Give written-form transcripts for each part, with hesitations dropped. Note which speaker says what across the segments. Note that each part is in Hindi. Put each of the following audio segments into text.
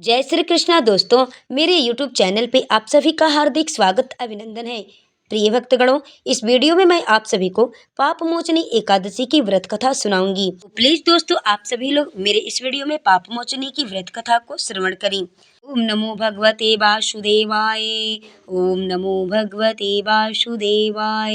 Speaker 1: जय श्री कृष्णा दोस्तों, मेरे YouTube चैनल पे आप सभी का हार्दिक स्वागत अभिनंदन है। प्रिय भक्तगणों, इस वीडियो में मैं आप सभी को पाप मोचनी एकादशी की व्रत कथा सुनाऊंगी। तो प्लीज दोस्तों, आप सभी लोग मेरे इस वीडियो में पाप मोचनी की व्रत कथा को श्रवण करें। ओम नमो भगवते वासुदेवाय। ओम नमो भगवते वासुदेवाय।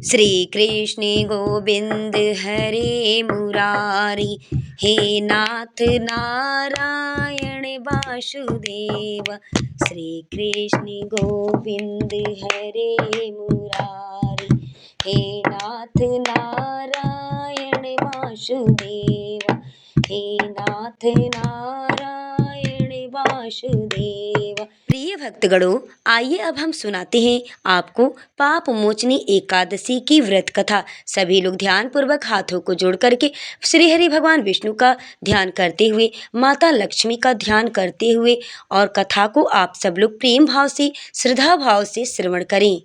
Speaker 1: श्री कृष्ण गोविंद हरे मुरारी, हे नाथ नारायण वासुदेव। श्री कृष्ण गोविंद हरे मुरारी, हे नाथ नारायण वासुदेव। हे नाथ नारायण वासुदेव। प्रिय भक्तगणों, आइए अब हम सुनाते हैं आपको पाप मोचनी एकादशी की व्रत कथा। सभी लोग ध्यान पूर्वक हाथों को जोड़ करके श्री हरि भगवान विष्णु का ध्यान करते हुए, माता लक्ष्मी का ध्यान करते हुए और कथा को आप सब लोग प्रेम भाव से, श्रद्धा भाव से श्रवण करें।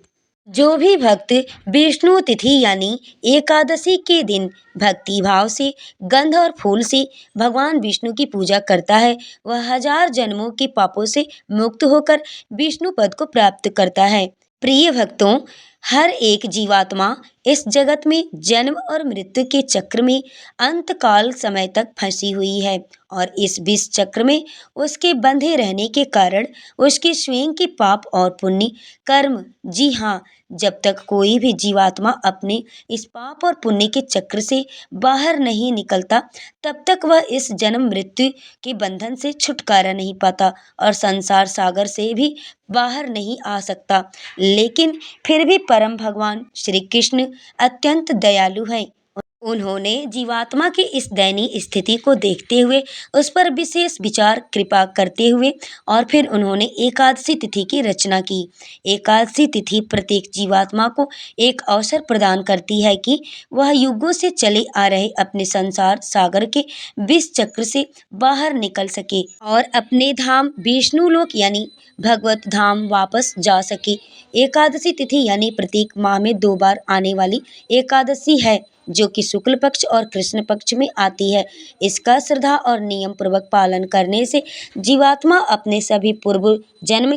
Speaker 1: जो भी भक्त विष्णु तिथि यानी एकादशी के दिन भक्ति भाव से, गंध और फूल से भगवान विष्णु की पूजा करता है, वह 1000 जन्मों के पापों से मुक्त होकर विष्णु पद को प्राप्त करता है। प्रिय भक्तों, हर एक जीवात्मा इस जगत में जन्म और मृत्यु के चक्र में अंतकाल समय तक फंसी हुई है और इस विष चक्र में उसके बंधे रहने के कारण उसके स्वयं के पाप और पुण्य कर्म, जी हाँ, जब तक कोई भी जीवात्मा अपने इस पाप और पुण्य के चक्र से बाहर नहीं निकलता, तब तक वह इस जन्म मृत्यु के बंधन से छुटकारा नहीं पाता और संसार सागर से भी बाहर नहीं आ सकता। लेकिन फिर भी परम भगवान श्री कृष्ण अत्यंत दयालु हैं। उन्होंने जीवात्मा की इस दयनीय स्थिति को देखते हुए उस पर विशेष विचार कृपा करते हुए और फिर उन्होंने एकादशी तिथि की रचना की। एकादशी तिथि प्रत्येक जीवात्मा को एक अवसर प्रदान करती है कि वह युगों से चले आ रहे अपने संसार सागर के विष चक्र से बाहर निकल सके और अपने धाम विष्णु लोक यानी भगवत धाम वापस जा सके। एकादशी तिथि यानी प्रत्येक माह में 2 बार आने वाली एकादशी है, जो कि शुक्ल पक्ष और कृष्ण पक्ष में आती है। इसका श्रद्धा और नियम पूर्वक पालन करने से जीवात्मा अपने सभी पूर्व जन्म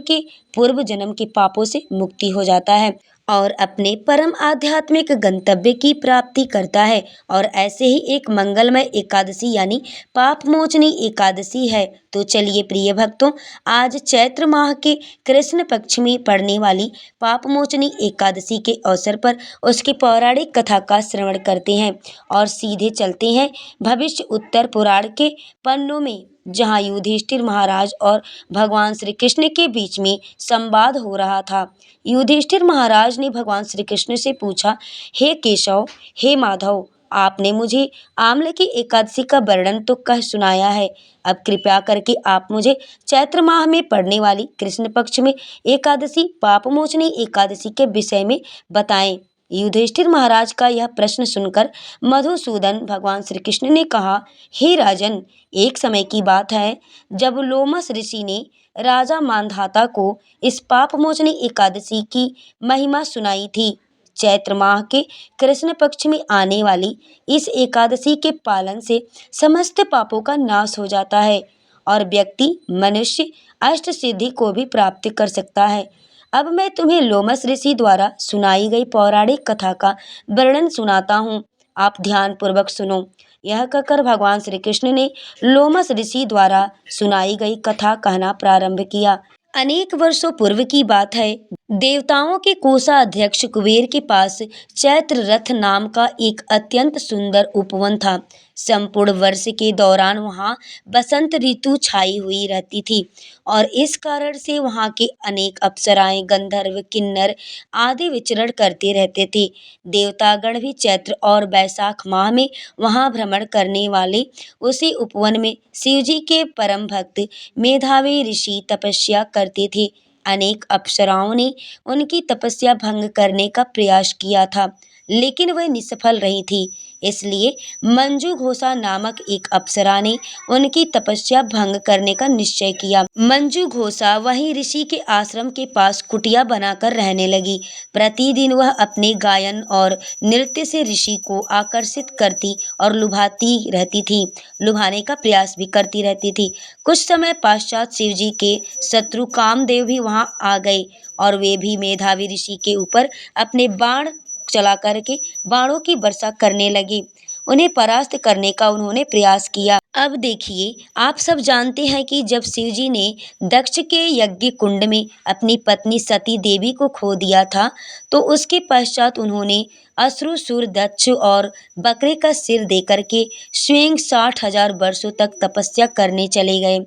Speaker 1: के पापों से मुक्ति हो जाता है और अपने परम आध्यात्मिक गंतव्य की प्राप्ति करता है। और ऐसे ही एक मंगलमय एकादशी यानी पाप मोचनी एकादशी है। तो चलिए प्रिय भक्तों, आज चैत्र माह के कृष्ण पक्ष में पड़ने वाली पाप मोचनी एकादशी के अवसर पर उसकी पौराणिक कथा का श्रवण करते हैं और सीधे चलते हैं भविष्य उत्तर पुराण के पन्नों में, जहाँ युधिष्ठिर महाराज और भगवान श्री कृष्ण के बीच में संवाद हो रहा था। युधिष्ठिर महाराज ने भगवान श्री कृष्ण से पूछा, हे केशव, हे माधव, आपने मुझे आम्ल की एकादशी का वर्णन तो कह सुनाया है, अब कृपया करके आप मुझे चैत्र माह में पड़ने वाली कृष्ण पक्ष में एकादशी पापमोचनी एकादशी के विषय में बताएं। युधिष्ठिर महाराज का यह प्रश्न सुनकर मधुसूदन भगवान श्री कृष्ण ने कहा, हे राजन, एक समय की बात है जब लोमस ऋषि ने राजा मांधाता को इस पापमोचनी एकादशी की महिमा सुनाई थी। चैत्र माह के कृष्ण पक्ष में आने वाली इस एकादशी के पालन से समस्त पापों का नाश हो जाता है और व्यक्ति मनुष्य अष्ट सिद्धि को भी प्राप्त कर सकता है। अब मैं तुम्हें लोमस ऋषि द्वारा सुनाई गई पौराणिक कथा का वर्णन सुनाता हूँ, आप ध्यान पूर्वक सुनो। यह कहकर भगवान श्री कृष्ण ने लोमस ऋषि द्वारा सुनाई गई कथा कहना प्रारंभ किया। अनेक वर्षों पूर्व की बात है। देवताओं के कोषाध्यक्ष कुबेर के पास चैत्र रथ नाम का एक अत्यंत सुंदर उपवन था। संपूर्ण वर्ष के दौरान वहां बसंत ऋतु छाई हुई रहती थी और इस कारण से वहां के अनेक अप्सराएं, गंधर्व, किन्नर आदि विचरण करते रहते थे। देवतागण भी चैत्र और बैसाख माह में वहां भ्रमण करने वाले उसी उपवन में शिवजी के परम भक्त मेधावी ऋषि तपस्या करते थे। अनेक अप्सराओं ने उनकी तपस्या भंग करने का प्रयास किया था, लेकिन वह निष्फल रही थी। इसलिए मंजू घोषा नामक एक अप्सरा ने उनकी तपस्या भंग करने का निश्चय किया। मंजू घोषा वहीं ऋषि के आश्रम के पास कुटिया बनाकर रहने लगी। प्रतिदिन वह अपने गायन और नृत्य से ऋषि को आकर्षित करती और लुभाती रहती थी, लुभाने का प्रयास भी करती रहती थी। कुछ समय पश्चात शिवजी के शत्रु कामदेव भी वहां आ गए और वे भी मेधावी ऋषि के ऊपर अपने बाण चला करके बाणों की वर्षा करने लगे। उन्हें परास्त करने का उन्होंने प्रयास किया। अब देखिए, आप सब जानते हैं कि जब शिवजी ने दक्ष के यज्ञ कुंड में अपनी पत्नी सती देवी को खो दिया था, तो उसके पश्चात उन्होंने असुर दक्ष और बकरे का सिर देकर के स्वयं 60,000 वर्षों तक तपस्या करने चले गए।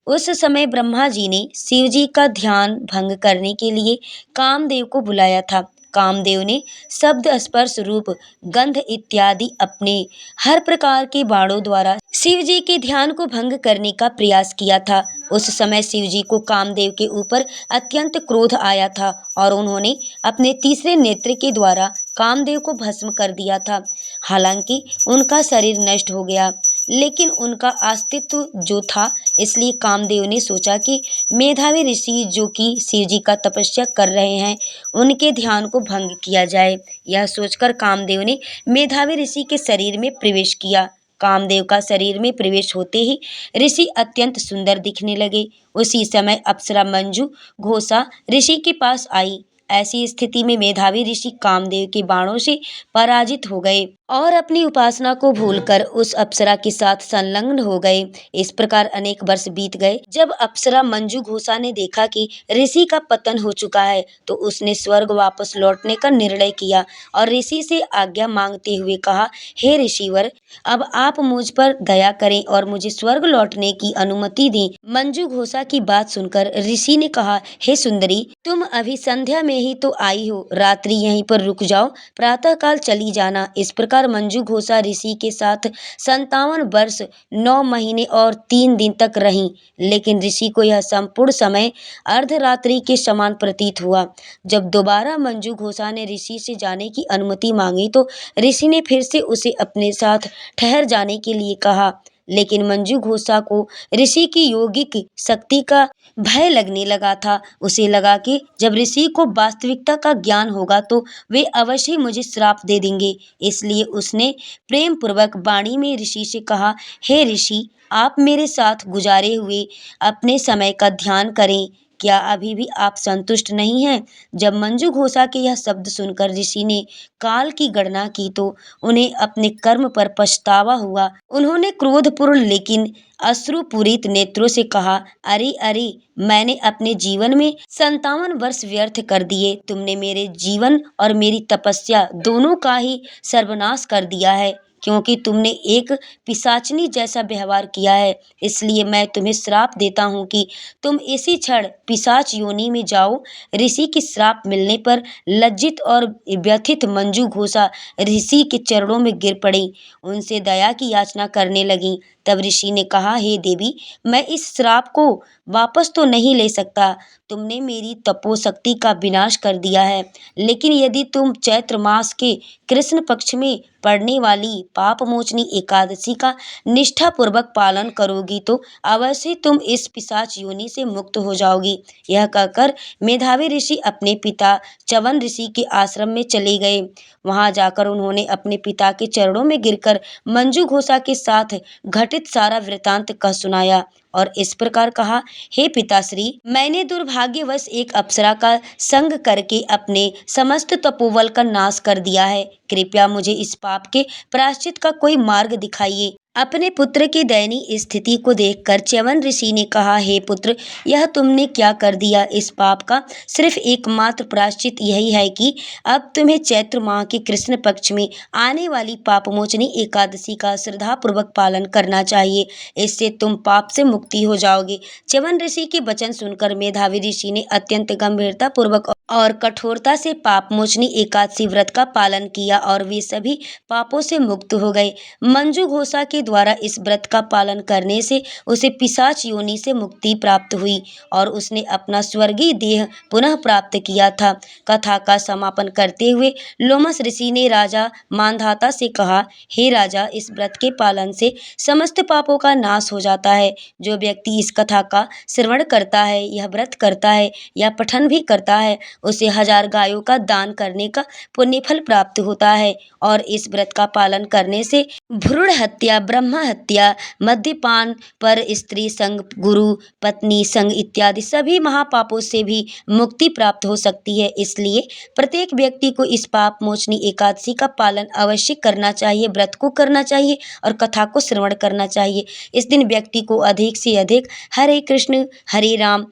Speaker 1: उस समय ब्रह्मा जी ने शिव जी का ध्यान भंग करने के लिए कामदेव को बुलाया था। कामदेव ने शब्द, स्पर्श, रूप, गंध इत्यादि अपने हर प्रकार के बाणों द्वारा शिव जी के ध्यान को भंग करने का प्रयास किया था। उस समय शिव जी को कामदेव के ऊपर अत्यंत क्रोध आया था और उन्होंने अपने तीसरे नेत्र के द्वारा कामदेव को भस्म कर दिया था। हालांकि उनका शरीर नष्ट हो गया, लेकिन उनका अस्तित्व जो था, इसलिए कामदेव ने सोचा कि मेधावी ऋषि जो कि शिव जी का तपस्या कर रहे हैं, उनके ध्यान को भंग किया जाए। यह सोचकर कामदेव ने मेधावी ऋषि के शरीर में प्रवेश किया। कामदेव का शरीर में प्रवेश होते ही ऋषि अत्यंत सुंदर दिखने लगे। उसी समय अप्सरा मंजू घोषा ऋषि के पास आई। ऐसी स्थिति में मेधावी ऋषि कामदेव के बाणों से पराजित हो गए और अपनी उपासना को भूलकर उस अप्सरा के साथ संलग्न हो गए। इस प्रकार अनेक वर्ष बीत गए। जब अप्सरा मंजू घोषा ने देखा कि ऋषि का पतन हो चुका है, तो उसने स्वर्ग वापस लौटने का निर्णय किया और ऋषि से आज्ञा मांगते हुए कहा, हे ऋषिवर, अब आप मुझ पर दया करें और मुझे स्वर्ग लौटने की अनुमति दें। मंजू घोषा की बात सुनकर ऋषि ने कहा, हे सुंदरी, तुम अभी संध्या में ही तो आई हो, रात्रि यहीं पर रुक जाओ, प्रातःकाल चली जाना। इस प्रकार मंजू घोषा ऋषि के साथ 57 वर्ष 9 महीने और 3 दिन तक रहीं, लेकिन ऋषि को यह संपूर्ण समय अर्धरात्रि के समान प्रतीत हुआ। जब दोबारा मंजू घोषा ने ऋषि से जाने की अनुमति मांगी, तो ऋषि ने फिर से उसे अपने साथ ठहर जाने के लिए कहा, लेकिन मंजू घोषा को ऋषि की योगिक शक्ति का भय लगने लगा था। उसे लगा कि जब ऋषि को वास्तविकता का ज्ञान होगा तो वे अवश्य ही मुझे श्राप दे देंगे। इसलिए उसने प्रेम पूर्वक वाणी में ऋषि से कहा, हे ऋषि, आप मेरे साथ गुजारे हुए अपने समय का ध्यान करें। क्या अभी भी आप संतुष्ट नहीं हैं? जब मंजू घोषा के यह शब्द सुनकर ऋषि ने काल की गणना की, तो उन्हें अपने कर्म पर पछतावा हुआ। उन्होंने क्रोधपूर्ण लेकिन अश्रुपूरित नेत्रों से कहा, अरे अरे, मैंने अपने जीवन में 57 वर्ष व्यर्थ कर दिए। तुमने मेरे जीवन और मेरी तपस्या दोनों का ही सर्वनाश कर दिया है, क्योंकि तुमने एक पिशाचिनी जैसा व्यवहार किया है। इसलिए मैं तुम्हें श्राप देता हूँ कि तुम इसी क्षण पिशाच योनि में जाओ। ऋषि की श्राप मिलने पर लज्जित और व्यथित मंजू घोषा ऋषि के चरणों में गिर पड़ी, उनसे दया की याचना करने लगी। तब ऋषि ने कहा, हे देवी, मैं इस श्राप को वापस तो नहीं ले सकता। तुमने मेरी तपोशक्ति का विनाश कर दिया है, लेकिन यदि तुम चैत्र मास के कृष्ण पक्ष में पड़ने वाली पाप मोचनी एकादशी का निष्ठापूर्वक पालन करोगी, तो अवश्य तुम इस पिशाच योनि से मुक्त हो जाओगी। यह कहकर मेधावी ऋषि अपने पिता च्यवन ऋषि के आश्रम में चले गए। वहां जाकर उन्होंने अपने पिता के चरणों में गिरकर मंजू घोषा के साथ घटित सारा वृतांत कह सुनाया और इस प्रकार कहा, हे पिताश्री, मैंने दुर्भाग्यवश एक अप्सरा का संग करके अपने समस्त तपोबल का नाश कर दिया है। कृपया मुझे इस पाप के प्रायश्चित का कोई मार्ग दिखाइए। अपने पुत्र की दयनीय स्थिति को देखकर च्यवन ऋषि ने कहा, हे पुत्र, यह तुमने क्या कर दिया? इस पाप का सिर्फ एकमात्र प्रायश्चित यही है कि अब तुम्हें चैत्र माह के कृष्ण पक्ष में आने वाली पापमोचनी एकादशी का श्रद्धापूर्वक पालन करना चाहिए। इससे तुम पाप से मुक्ति हो जाओगे। च्यवन ऋषि के वचन सुनकर मेधावी ऋषि ने अत्यंत गंभीरता पूर्वक और कठोरता से पाप मोचनी एकादशी व्रत का पालन किया और वे सभी पापों से मुक्त हो गए। मंजू घोषा के द्वारा इस व्रत का पालन करने से उसे पिशाच योनि से मुक्ति प्राप्त हुई और उसने अपना स्वर्गीय देह पुनः प्राप्त किया था। कथा का समापन करते हुए लोमस ऋषि ने राजा मांधाता से कहा, हे राजा, इस व्रत के पालन से समस्त पापों का नाश हो जाता है। जो व्यक्ति इस कथा का श्रवण करता है, यह व्रत करता है या पठन भी करता है, उसे 1000 गायों का दान करने का पुण्य फल प्राप्त होता है। और इस व्रत का पालन करने से भ्रूण हत्या, ब्रह्म हत्या, मद्यपान, पर स्त्री संग, गुरु पत्नी संग इत्यादि सभी महापापों से भी मुक्ति प्राप्त हो सकती है। इसलिए प्रत्येक व्यक्ति को इस पाप मोचनी एकादशी का पालन अवश्य करना चाहिए, व्रत को करना चाहिए और कथा को श्रवण करना चाहिए। इस दिन व्यक्ति को अधिक से अधिक हरे कृष्ण हरे राम,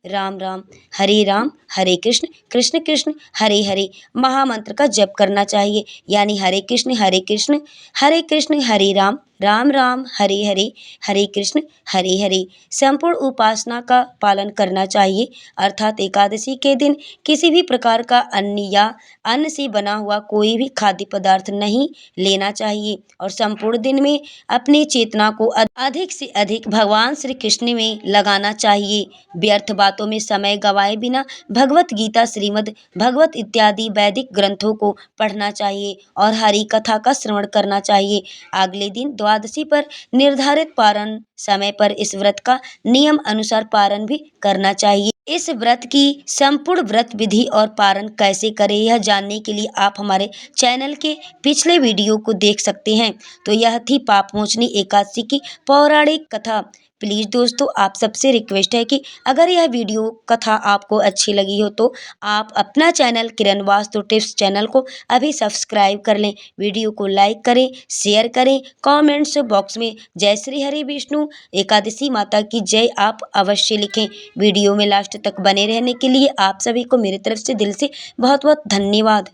Speaker 1: राम राम हरे राम, हरे कृष्ण कृष्ण कृष्ण हरे हरे महामंत्र का जप करना चाहिए। यानी हरे कृष्ण हरे राम, राम राम हरे हरे, हरे कृष्ण हरे हरे संपूर्ण उपासना का पालन करना चाहिए। अर्थात एकादशी के दिन किसी भी प्रकार का अन्न या अन्न से बना हुआ कोई भी खाद्य पदार्थ नहीं लेना चाहिए और संपूर्ण दिन में अपनी चेतना को अधिक से अधिक भगवान श्री कृष्ण में लगाना चाहिए। व्यर्थ बातों में समय गवाए बिना भगवत गीता, श्रीमद् भगवत इत्यादि वैदिक ग्रंथों को पढ़ना चाहिए और हरि कथा का श्रवण करना चाहिए। अगले दिन द्वादशी पर निर्धारित पारण समय पर इस व्रत का नियम अनुसार पारण भी करना चाहिए। इस व्रत की संपूर्ण व्रत विधि और पारण कैसे करें, यह जानने के लिए आप हमारे चैनल के पिछले वीडियो को देख सकते हैं। तो यह थी पापमोचनी एकादशी की पौराणिक कथा। प्लीज़ दोस्तों, आप सबसे रिक्वेस्ट है कि अगर यह वीडियो कथा आपको अच्छी लगी हो तो आप अपना चैनल किरण वास्तु टिप्स चैनल को अभी सब्सक्राइब कर लें। वीडियो को लाइक करें, शेयर करें, कमेंट्स बॉक्स में जय श्री हरि विष्णु एकादशी माता की जय आप अवश्य लिखें। वीडियो में लास्ट तक बने रहने के लिए आप सभी को मेरी तरफ से दिल से बहुत बहुत धन्यवाद।